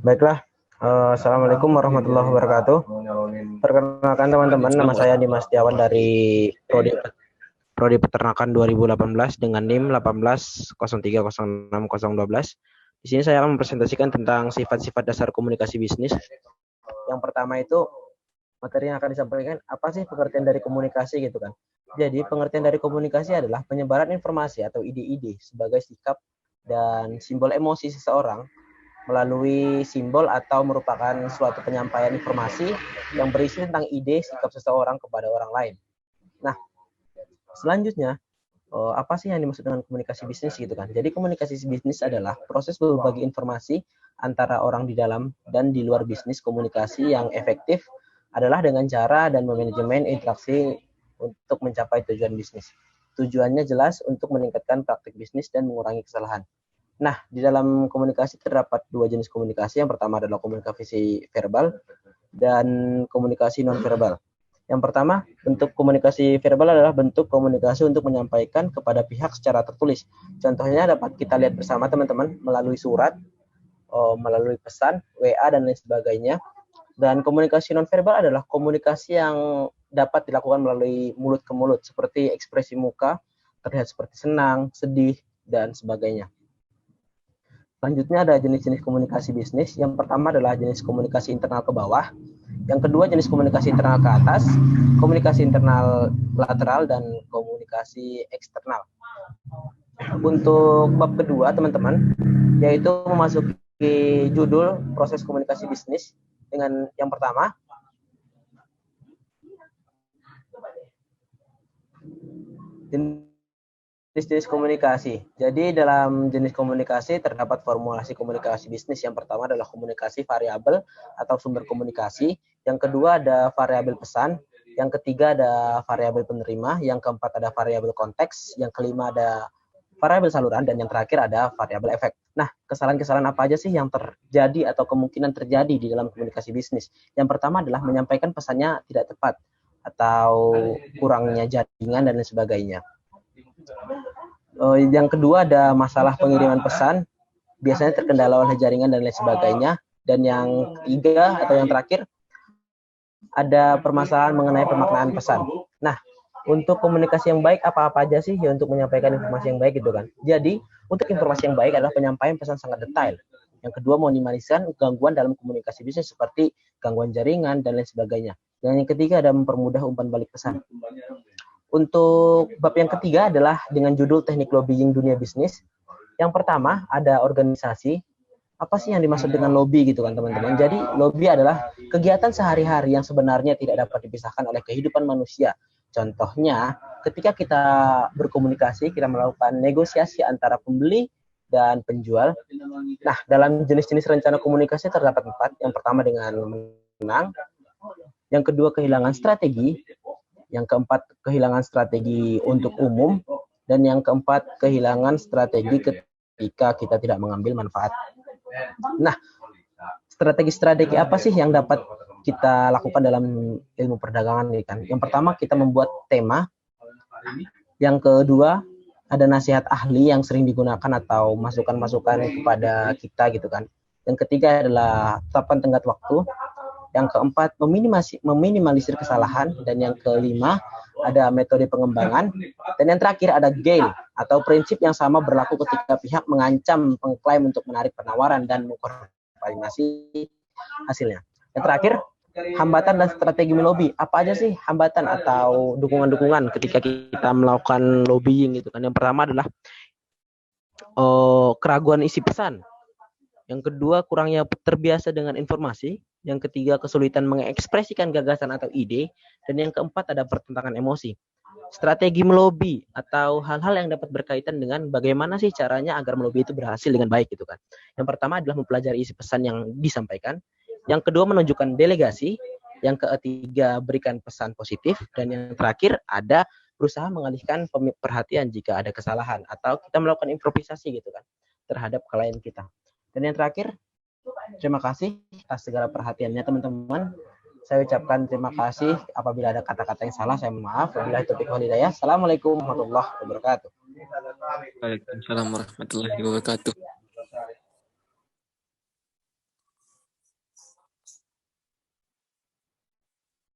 Baiklah, Assalamualaikum warahmatullahi wabarakatuh. Perkenalkan teman-teman, nama saya Dimas Setiawan dari Prodi Peternakan 2018 dengan NIM 1803060012. Di sini saya akan mempresentasikan tentang sifat-sifat dasar komunikasi bisnis. Yang pertama itu materi yang akan disampaikan apa sih pengertian dari komunikasi gitu kan. Jadi pengertian dari komunikasi adalah penyebaran informasi atau ide-ide sebagai sikap dan simbol emosi seseorang melalui simbol atau merupakan suatu penyampaian informasi yang berisi tentang ide sikap seseorang kepada orang lain. Nah, selanjutnya apa sih yang dimaksud dengan komunikasi bisnis gitu kan? Jadi komunikasi bisnis adalah proses berbagi informasi antara orang di dalam dan di luar bisnis. Komunikasi yang efektif adalah dengan cara dan manajemen interaksi untuk mencapai tujuan bisnis. Tujuannya jelas untuk meningkatkan praktik bisnis dan mengurangi kesalahan. Nah, di dalam komunikasi terdapat dua jenis komunikasi. Yang pertama adalah komunikasi verbal dan komunikasi non-verbal. Yang pertama, bentuk komunikasi verbal adalah bentuk komunikasi untuk menyampaikan kepada pihak secara tertulis. Contohnya dapat kita lihat bersama teman-teman melalui surat, melalui pesan, WA, dan lain sebagainya. Dan komunikasi non-verbal adalah komunikasi yang dapat dilakukan melalui mulut ke mulut, seperti ekspresi muka, terlihat seperti senang, sedih, dan sebagainya. Selanjutnya ada jenis-jenis komunikasi bisnis. Yang pertama adalah jenis komunikasi internal ke bawah. Yang kedua jenis komunikasi internal ke atas, komunikasi internal lateral, dan komunikasi eksternal. Untuk bab kedua teman-teman, yaitu memasuki judul proses komunikasi bisnis dengan yang pertama. Jenis komunikasi. Jadi dalam jenis komunikasi terdapat formulasi komunikasi bisnis. Yang pertama adalah komunikasi variabel atau sumber komunikasi. Yang kedua ada variabel pesan. Yang ketiga ada variabel penerima. Yang keempat ada variabel konteks. Yang kelima ada variabel saluran. Dan yang terakhir ada variabel efek. Nah, kesalahan-kesalahan apa aja sih yang terjadi atau kemungkinan terjadi di dalam komunikasi bisnis? Yang pertama adalah menyampaikan pesannya tidak tepat atau kurangnya jaringan dan lain sebagainya. Yang kedua ada masalah pengiriman pesan, biasanya terkendala oleh jaringan dan lain sebagainya. Dan yang ketiga atau yang terakhir ada permasalahan mengenai pemaknaan pesan. Nah, untuk komunikasi yang baik apa-apa aja sih ya untuk menyampaikan informasi yang baik gitu kan. Jadi untuk informasi yang baik adalah penyampaian pesan sangat detail. Yang kedua meminimaliskan gangguan dalam komunikasi bisnis seperti gangguan jaringan dan lain sebagainya. Dan yang ketiga ada mempermudah umpan balik pesan. Untuk bab yang ketiga adalah dengan judul teknik lobbying dunia bisnis. Yang pertama ada organisasi. Apa sih yang dimaksud dengan lobby gitu kan teman-teman? Jadi lobby adalah kegiatan sehari-hari yang sebenarnya tidak dapat dipisahkan oleh kehidupan manusia. Contohnya ketika kita berkomunikasi, kita melakukan negosiasi antara pembeli dan penjual. Nah, dalam jenis-jenis rencana komunikasi terdapat 4. Yang pertama dengan menang. Yang kedua kehilangan strategi. Yang keempat, kehilangan strategi untuk umum. Dan yang keempat, kehilangan strategi ketika kita tidak mengambil manfaat. Nah, strategi-strategi apa sih yang dapat kita lakukan dalam ilmu perdagangan ini kan? Yang pertama, kita membuat tema. Yang kedua, ada nasihat ahli yang sering digunakan atau masukan-masukan kepada kita gitu kan. Yang ketiga adalah tetapkan tenggat waktu. Yang keempat, meminimalisir kesalahan. Dan yang kelima, ada metode pengembangan. Dan yang terakhir ada GAIL, atau prinsip yang sama berlaku ketika pihak mengancam pengklaim untuk menarik penawaran dan mengkonfirmasi hasilnya. Yang terakhir, hambatan dan strategi melobi. Apa aja sih hambatan atau dukungan-dukungan ketika kita melakukan lobbying gitu kan. Yang pertama adalah keraguan isi pesan. Yang kedua, kurangnya terbiasa dengan informasi. Yang ketiga, kesulitan mengekspresikan gagasan atau ide. Dan yang keempat, ada pertentangan emosi. Strategi melobi atau hal-hal yang dapat berkaitan dengan bagaimana sih caranya agar melobi itu berhasil dengan baik gitu kan. Yang pertama adalah mempelajari isi pesan yang disampaikan. Yang kedua, menunjukkan delegasi. Yang ketiga, berikan pesan positif. Dan yang terakhir, ada berusaha mengalihkan perhatian jika ada kesalahan. Atau kita melakukan improvisasi gitu kan terhadap klien kita. Dan yang terakhir, terima kasih atas segala perhatiannya teman-teman. Saya ucapkan terima kasih. Apabila ada kata-kata yang salah, saya mohon maaf. Wabillahi taufiq wal hidayah. Assalamualaikum warahmatullahi wabarakatuh. Waalaikumsalam warahmatullahi wabarakatuh.